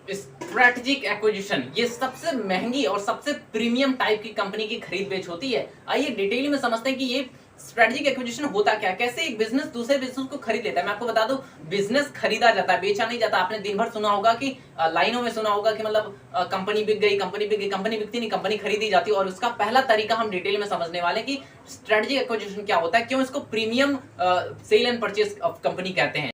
Strategic acquisition, ये सबसे महंगी और सबसे प्रीमियम टाइप की कंपनी की खरीद बेच होती है। आइए डिटेल में समझते हैं कि ये स्ट्रेटेजिक एक्विजिशन होता क्या है, कैसे एक बिजनेस दूसरे बिजनेस को खरीद लेता है। मैं आपको बता दूं, बिजनेस खरीदा जाता है, बेचा नहीं जाता। आपने दिन भर सुना होगा कि लाइनों में सुना होगा कि मतलब कंपनी बिक गई, कंपनी बिक गई। कंपनी बिकती नहीं, कंपनी खरीदी जाती है। और उसका पहला तरीका हम डिटेल में समझने वाले कि स्ट्रेटेजिक एक्विजिशन क्या होता है, क्यों इसको premium sale and purchase company कहते हैं।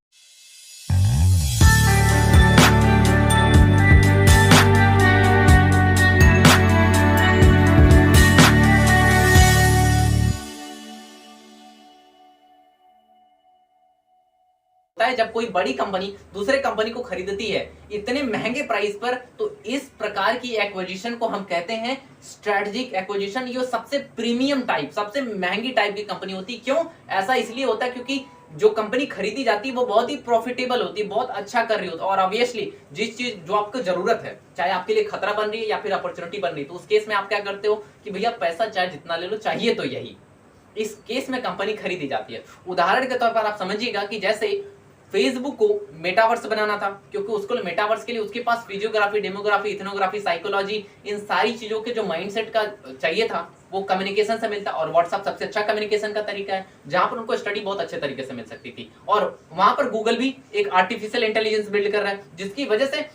होता है जब कोई बड़ी कंपनी दूसरे कंपनी को खरीदती है इतने महंगे प्राइस पर, तो इस प्रकार की एक्विजिशन को हम कहते हैं स्ट्रेटेजिक एक्विजिशन। ये सबसे प्रीमियम टाइप, सबसे महंगी टाइप की कंपनी होती है। क्यों ऐसा इसलिए होता है क्योंकि जो कंपनी खरीदी जाती है वो बहुत ही प्रॉफिटेबल होती है, बहुत अच्छा कर रही होती है। और ऑब्वियसली जिस चीज जो आपको जरूरत है, चाहे आपके लिए खतरा बन रही है या फिर अपॉर्चुनिटी बन रही है, तो उस केस में आप क्या करते हो कि भैया पैसा चाहे जितना ले लो, चाहिए तो यही। इस केस में कंपनी खरीदी जाती है। उदाहरण के तौर पर आप समझिएगा कि जैसे फेसबुक को मेटावर्स बनाना था, क्योंकि उसको मेटावर्स के लिए उसके पास फिजियोग्राफी, डेमोग्राफी, इथनोग्राफी, साइकोलॉजी, इन सारी चीजों के जो माइंडसेट का चाहिए था वो कम्युनिकेशन से मिलता। और व्हाट्सएप सबसे अच्छा कम्युनिकेशन का तरीका है, जहां पर उनको स्टडी बहुत अच्छे तरीके से मिल सकती थी। और वहां पर गूगल भी एक आर्टिफिशियल इंटेलिजेंस बिल्ड कर रहा है, जिसकी वजह से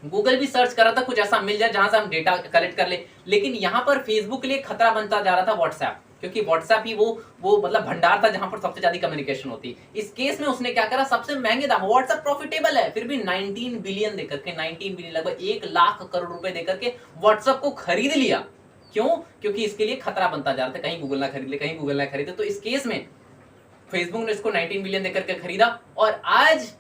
गूगल भी सर्च कर रहा था कुछ ऐसा मिल जाए जहां से हम डेटा कलेक्ट कर ले। लेकिन यहां पर फेसबुक के लिए खतरा बनता जा रहा था व्हाट्सएप, क्योंकि व्हाट्सएप ही वो मतलब भंडार था जहां पर सबसे ज्यादा कम्युनिकेशन होती। इस केस में उसने क्या करा, सबसे महंगे दाम, व्हाट्सएप प्रॉफिटेबल है फिर भी 19 बिलियन देकर के, 19 बिलियन लगभग 1 लाख करोड़ रुपए देकर के व्हाट्सएप को खरीद लिया। क्यों? क्योंकि इसके लिए खतरा बनता जा रहा था, कहीं गूगल ना खरीद ले, कहीं गूगल ना खरीदे। तो इस केस में फेसबुक ने इसको 19 बिलियन देकर के खरीदा और आज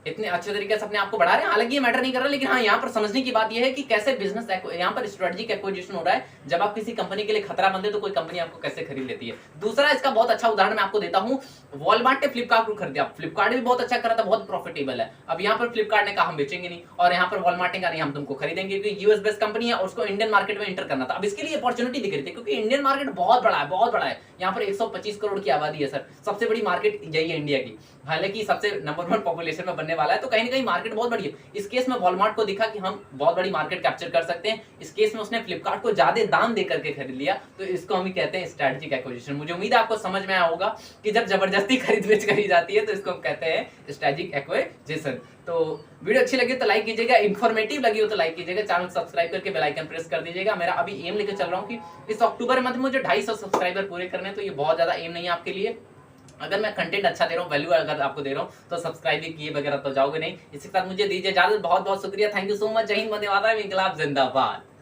इतने अच्छे तरीके से अपने आप को बढ़ा रहे हैं। हालांकि ये मैटर नहीं कर रहा, लेकिन हाँ यहाँ पर समझने की बात ये है कि कैसे बिजनेस यहाँ पर स्ट्रेटेजिक एक्विजिशन हो रहा है। जब आप किसी कंपनी के लिए खतरा बनते तो कोई कंपनी आपको कैसे खरीद लेती है। दूसरा इसका बहुत अच्छा उदाहरण मैं आपको देता हूँ, वॉलमार्ट ने फ्लिपकार्ट को खरीदा। फ्लिपकार्ट भी बहुत अच्छा कर रहा था, बहुत प्रॉफिटेबल है। अब यहाँ पर फ्लिपकार्ट ने कहा हम बेचेंगे नहीं, और यहाँ पर वॉलमार्ट ने कहा नहीं हम तुमको खरीदेंगे, क्योंकि यूएस बेस्ड कंपनी है और उसको इंडियन मार्केट में एंटर करना था। अब इसके लिए अपॉर्चुनिटी दिख रही थी, क्योंकि इंडियन मार्केट बहुत बड़ा है, बहुत बड़ा है। यहाँ पर 125 करोड़ की आबादी है सर, सबसे बड़ी मार्केट यही है इंडिया की। हालांकि सबसे नंबर 1 पॉपुलेशन में बनने वाला है, तो कहीं ना कहीं मार्केट बहुत बड़ी है। इस केस में वॉलमार्ट को दिखा कि हम बहुत बड़ी मार्केट कैप्चर कर सकते हैं। इस केस में उसने फ्लिपकार्ट को ज्यादा दाम देकर के खरीद लिया, तो इसको हम कहते हैं स्ट्रेटेजिक एक्विजिशन। मुझे उम्मीद है आपको समझ में आया होगा कि जब जबरदस्ती खरीद बेच करी जाती है तो इसको हम कहते हैं स्ट्रेटेजिक एक्विजिशन। तो वीडियो अच्छी लगी तो लाइक कीजिएगा, इंफॉर्मेटिव लगी हो तो लाइक कीजिएगा, चैनल सब्सक्राइब करके बेल आइकन प्रेस कर दीजिएगा। मेरा अभी एम लेकर चल रहा हूँ कि इस अक्टूबर मंथ में मुझे 250 सब्सक्राइबर पूरे करने, तो ये बहुत ज्यादा एम नहीं है आपके लिए। अगर मैं कंटेंट अच्छा दे रहा हूँ, वैल्यू अगर आपको दे रहा हूँ, तो सब्सक्राइब भी किए वगैरह तो जाओगे नहीं। इसी के साथ मुझे दीजिए इजाजत। बहुत बहुत शुक्रिया, थैंक यू सो मच। जय हिंद, वंदे मातरम, इंकलाब जिंदाबाद।